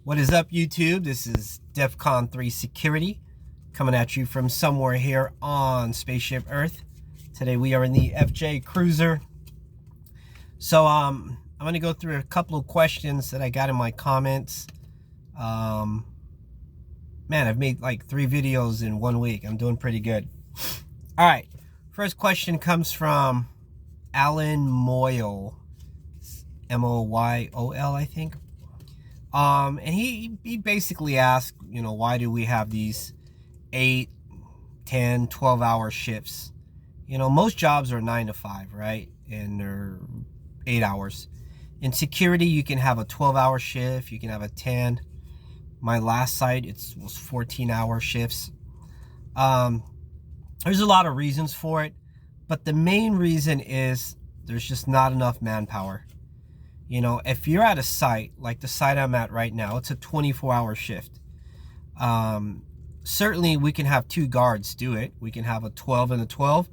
What is up, YouTube? This is DEFCON 3 Security coming at you from somewhere here on Spaceship Earth. Today we are in the FJ Cruiser. So I'm going to go through a couple of questions that I got in my comments. Man, I've made like 3 videos in 1 week. I'm doing pretty good. All right. First question comes from Alan Moyle. Moyol, I think. And he basically asked, why do we have these 8, 10, 12-hour shifts? Most jobs are 9 to 5, right? And they're 8 hours. In security, you can have a 12-hour shift. You can have a 10. My last site, was 14-hour shifts. There's a lot of reasons for it, but the main reason is there's just not enough manpower. If you're at a site, like the site I'm at right now, it's a 24-hour shift. Certainly we can have 2 guards do it. We can have a 12 and a 12,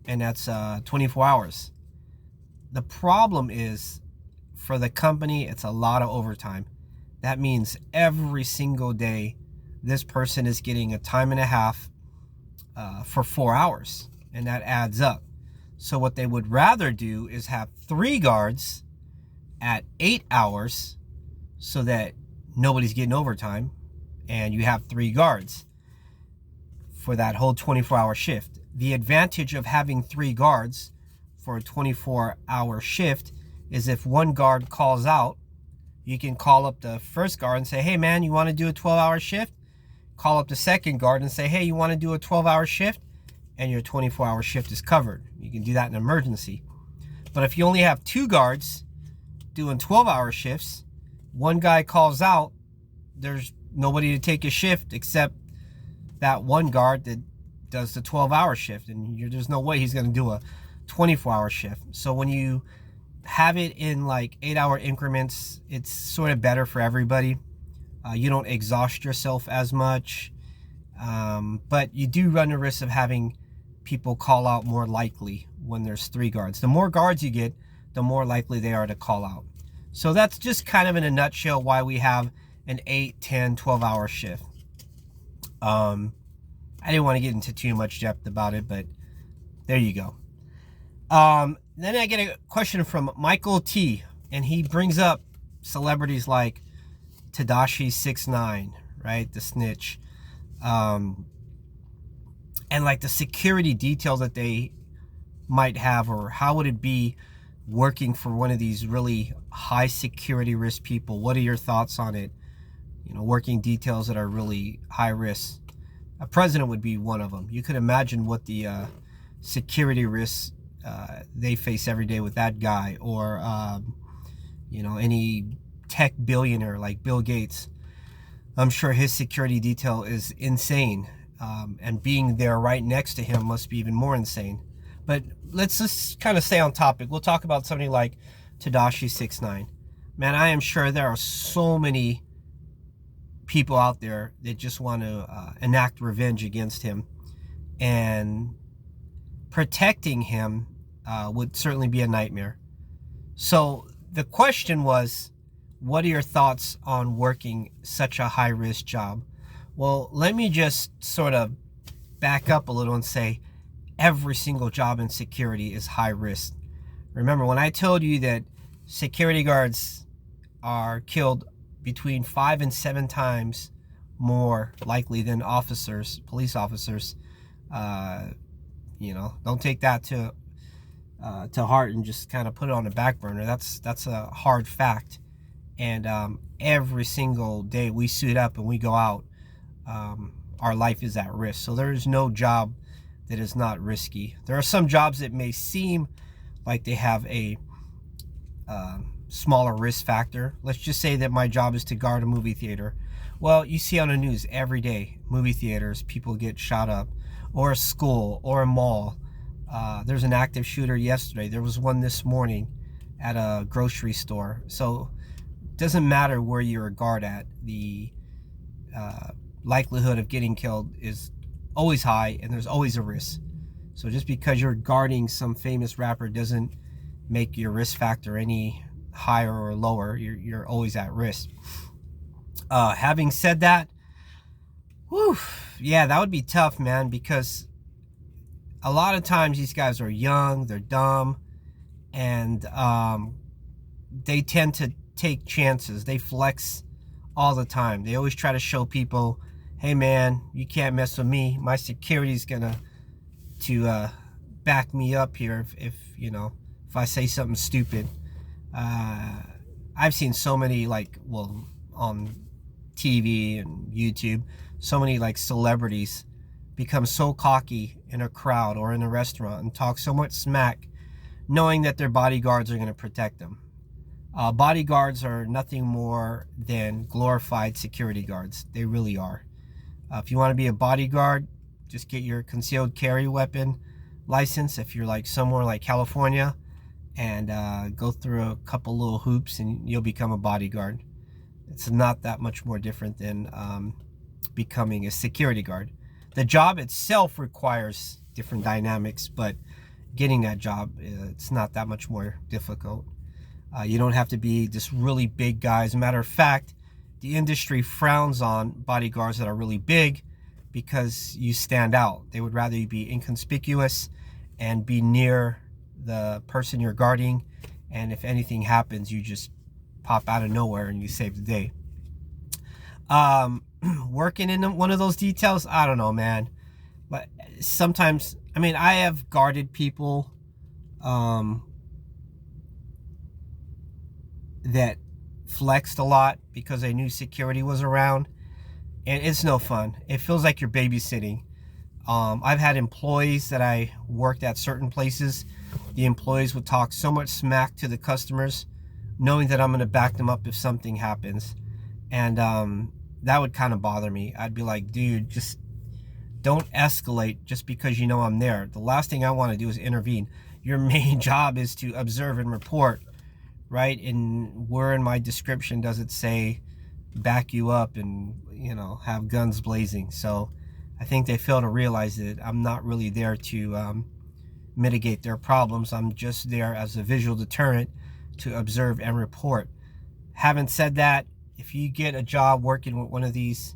and that's 24 hours. The problem is, for the company, it's a lot of overtime. That means every single day, this person is getting a time and a half for 4 hours, and that adds up. So what they would rather do is have 3 guards at 8 hours so that nobody's getting overtime, and you have 3 guards for that whole 24-hour shift. The advantage of having 3 guards for a 24-hour shift is if one guard calls out, you can call up the first guard and say, hey man, you want to do a 12-hour shift? Call up the second guard and say, hey, you want to do a 12-hour shift? And your 24-hour shift is covered. You can do that in an emergency. But if you only have 2 guards doing 12-hour shifts, one guy calls out, there's nobody to take a shift except that one guard that does the 12-hour shift, and there's no way he's going to do a 24-hour shift. So when you have it in like 8-hour increments, it's sort of better for everybody. You don't exhaust yourself as much, but you do run the risk of having people call out more likely when there's 3 guards. The more guards you get, the more likely they are to call out. So that's just kind of in a nutshell why we have an 8, 10, 12-hour shift. I didn't want to get into too much depth about it, but there you go. Then I get a question from Michael T, and he brings up celebrities like Tadashi 69, right? The snitch. And like the security details that they might have, or how would it be working for one of these really high security risk people? What are your thoughts on it? Working details that are really high risk. A president would be one of them. You could imagine what the security risks they face every day with that guy, or any tech billionaire like Bill Gates. I'm sure his security detail is insane, and being there right next to him must be even more insane. But let's just kind of stay on topic. We'll talk about somebody like Tadashi 69. Man, I am sure there are so many people out there that just want to enact revenge against him, and protecting him would certainly be a nightmare. So the question was, what are your thoughts on working such a high-risk job? Well, let me just sort of back up a little and say every single job in security is high risk. Remember, when I told you that security guards are killed between 5 and 7 times more likely than officers, police officers, don't take that to heart and just kind of put it on the back burner. That's a hard fact. And every single day we suit up and we go out, our life is at risk. So there is no job that is not risky. There are some jobs that may seem like they have a smaller risk factor. Let's just say that my job is to guard a movie theater. Well, you see on the news every day, movie theaters, people get shot up, or a school, or a mall. There's an active shooter yesterday. There was one this morning at a grocery store. So it doesn't matter where you're a guard at. The likelihood of getting killed is always high, and there's always a risk. So just because you're guarding some famous rapper doesn't make your risk factor any higher or lower. You're always at risk. Having said that, whew, yeah, that would be tough, man, because a lot of times these guys are young, they're dumb, and they tend to take chances. They flex all the time. They always try to show people, hey man, you can't mess with me. My security's gonna back me up here if you know, if I say something stupid. I've seen so many, like, well, on TV and YouTube, so many like celebrities become so cocky in a crowd or in a restaurant and talk so much smack knowing that their bodyguards are going to protect them. Bodyguards are nothing more than glorified security guards. They really are. If you want to be a bodyguard, just get your concealed carry weapon license if you're like somewhere like California, and go through a couple little hoops and you'll become a bodyguard. It's not that much more different than becoming a security guard. The job itself requires different dynamics, but getting that job, it's not that much more difficult. You don't have to be this really big guy. As a matter of fact, the industry frowns on bodyguards that are really big because you stand out. They would rather you be inconspicuous and be near the person you're guarding, and if anything happens, you just pop out of nowhere and you save the day. Working in one of those details, I don't know, man. But sometimes, I mean, I have guarded people that flexed a lot because they knew security was around, and it's no fun. It feels like you're babysitting. I've had employees that I worked at certain places. The employees would talk so much smack to the customers, knowing that I'm going to back them up if something happens. And that would kind of bother me. I'd be like, dude, just don't escalate just because you know I'm there. The last thing I want to do is intervene. Your main job is to observe and report, right? And where in my description does it say back you up and, you know, have guns blazing? So I think they fail to realize that I'm not really there to mitigate their problems. I'm just there as a visual deterrent to observe and report. Having said that, if you get a job working with one of these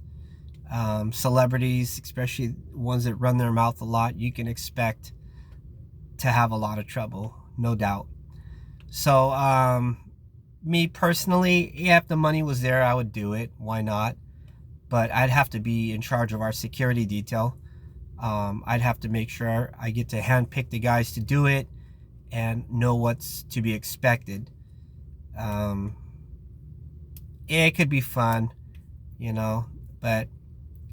celebrities, especially ones that run their mouth a lot, you can expect to have a lot of trouble, no doubt. So me personally, yeah, if the money was there, I would do it. Why not? But I'd have to be in charge of our security detail. I'd have to make sure I get to handpick the guys to do it and know what's to be expected. It could be fun, you know, but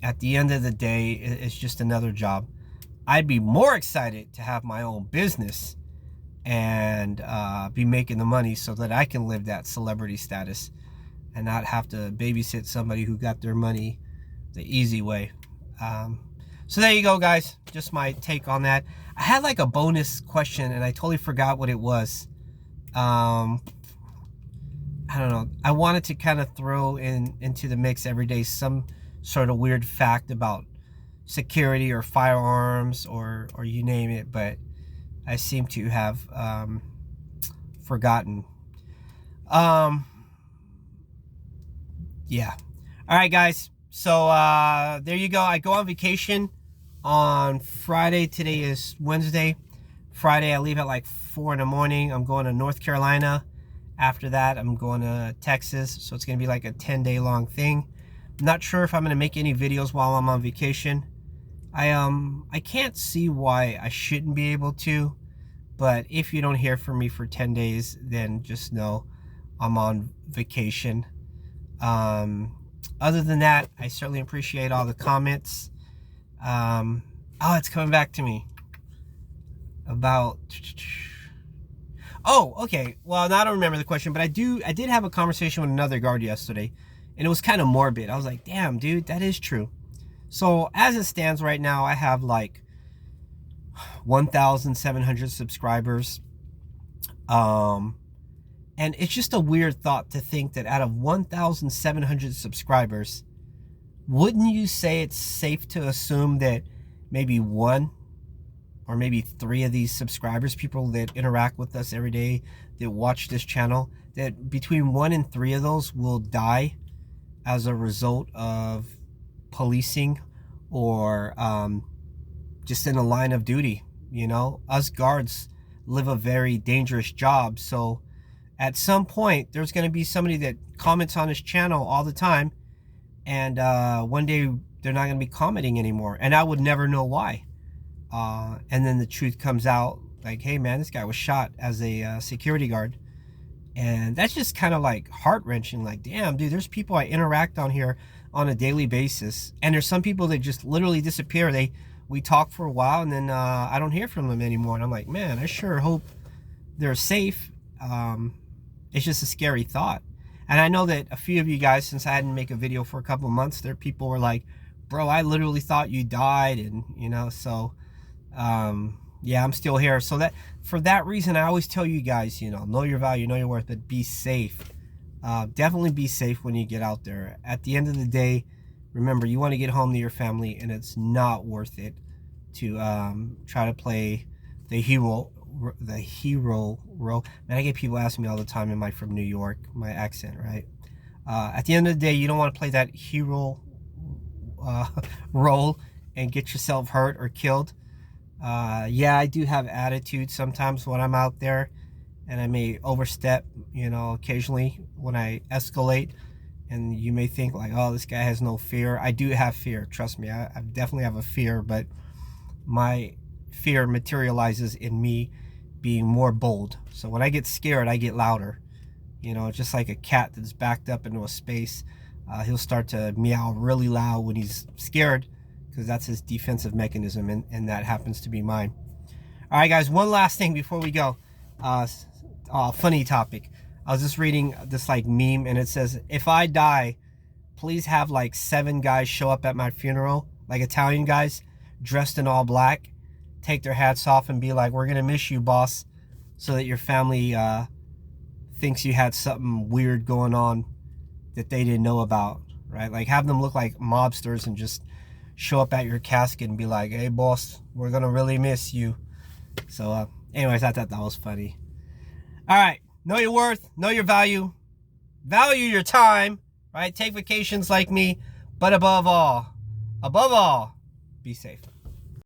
at the end of the day, it's just another job. I'd be more excited to have my own business and be making the money so that I can live that celebrity status and not have to babysit somebody who got their money the easy way. So there you go, guys. Just my take on that. I had like a bonus question and I totally forgot what it was. I don't know. I wanted to kind of throw into the mix every day some sort of weird fact about security or firearms or you name it, but I seem to have forgotten. Yeah. All right, guys. So there you go. I go on vacation on Friday. Today is Wednesday. Friday, I leave at like 4 in the morning. I'm going to North Carolina. After that, I'm going to Texas. So it's going to be like a 10-day long thing. I'm not sure if I'm going to make any videos while I'm on vacation. I can't see why I shouldn't be able to. But if you don't hear from me for 10 days, then just know I'm on vacation. Other than that, I certainly appreciate all the comments. Oh, it's coming back to me. About... Oh, okay. Well, now I don't remember the question, but I did have a conversation with another guard yesterday, and it was kind of morbid. I was like, damn, dude, that is true. So as it stands right now, I have like 1,700 subscribers. And it's just a weird thought to think that out of 1,700 subscribers, wouldn't you say it's safe to assume that maybe one or maybe 3 of these subscribers, people that interact with us every day, that watch this channel, that between 1 and 3 of those will die as a result of policing or just in a line of duty. You know, us guards live a very dangerous job. So at some point, there's going to be somebody that comments on his channel all the time, and one day they're not going to be commenting anymore, and I would never know why. And then the truth comes out, like, hey man, this guy was shot as a security guard. And that's just kind of like heart-wrenching. Like, damn, dude, there's people I interact on here on a daily basis, and there's some people that just literally disappear. We talk for a while, and then I don't hear from them anymore, and I'm like, man, I sure hope they're safe. It's just a scary thought. And I know that a few of you guys, since I hadn't made a video for a couple of months, there people were like, bro, I literally thought you died. And you know, so yeah, I'm still here. So that, for that reason, I always tell you guys, you know your value, know your worth, but be safe. Definitely be safe when you get out there. At the end of the day, remember, you want to get home to your family, and it's not worth it to try to play the hero role. Man, I get people asking me all the time, am I from New York? My accent, right? At the end of the day, you don't want to play that hero role and get yourself hurt or killed. Yeah, I do have attitude sometimes when I'm out there, and I may overstep, you know, occasionally when I escalate, and you may think like, oh, this guy has no fear. I do have fear, trust me. I definitely have a fear, but my fear materializes in me being more bold. So when I get scared, I get louder. You know, just like a cat that's backed up into a space, he'll start to meow really loud when he's scared, because that's his defensive mechanism, and that happens to be mine. All right, guys, one last thing before we go. Funny topic. I was just reading this like meme, and it says, if I die, please have like 7 guys show up at my funeral, like Italian guys dressed in all black, take their hats off and be like, we're gonna miss you, boss, so that your family thinks you had something weird going on that they didn't know about, right? Like, have them look like mobsters and just show up at your casket and be like, hey boss, we're gonna really miss you. So anyways, I thought that was funny. All right, know your worth, know your value your time, right? Take vacations like me, but above all, be safe.